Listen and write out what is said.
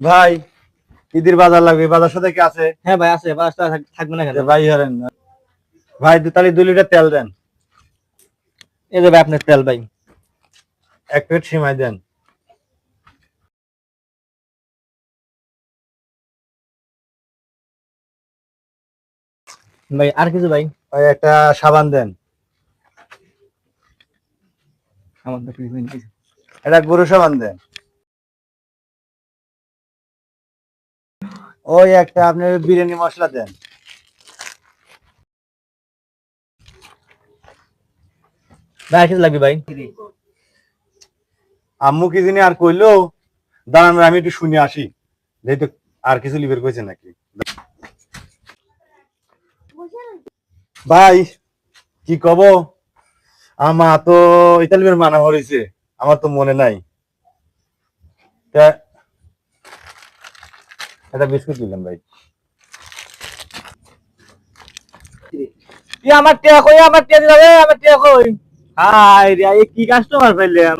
ভাই ঈদের বাজার লাগবে, বাজার সাথে কি আছে? হ্যাঁ ভাই আছে, বাসটা থাকবে না কেন? ভাই হরেন না ভাই, তাহলে 2 লিটার তেল দেন। এই যে ভাই আপনার তেল ভাই। 1 প্লেট সিমাই দেন। ভাই আর কিছু ভাই? ভাই একটা সাবান দেন। আমার তো কিছু নেই। একটা গরু সাবান দেন। ওই একটা আপনার বিরিয়ানি মশলা দেন। ভাই আর কিছু লাগবে ভাই? আম্মু কি জানি আর কইলো, দাঁড়ান ভাই, আমি একটু শুনে আসি, যেহেতু আর কিছু লিবের কইছে নাকি। ভাই কি কব, আমার তো ইতালির মানা হয়েছে, আমার তো মনে নাই। তা একটা বিস্কুট দিলাম ভাই। তুই আমার টিয়া কই, আমার টিয়া দিলা রে, আমার টিয়া কই? হাই রে, এই কি কাস্টমার পাইলাম।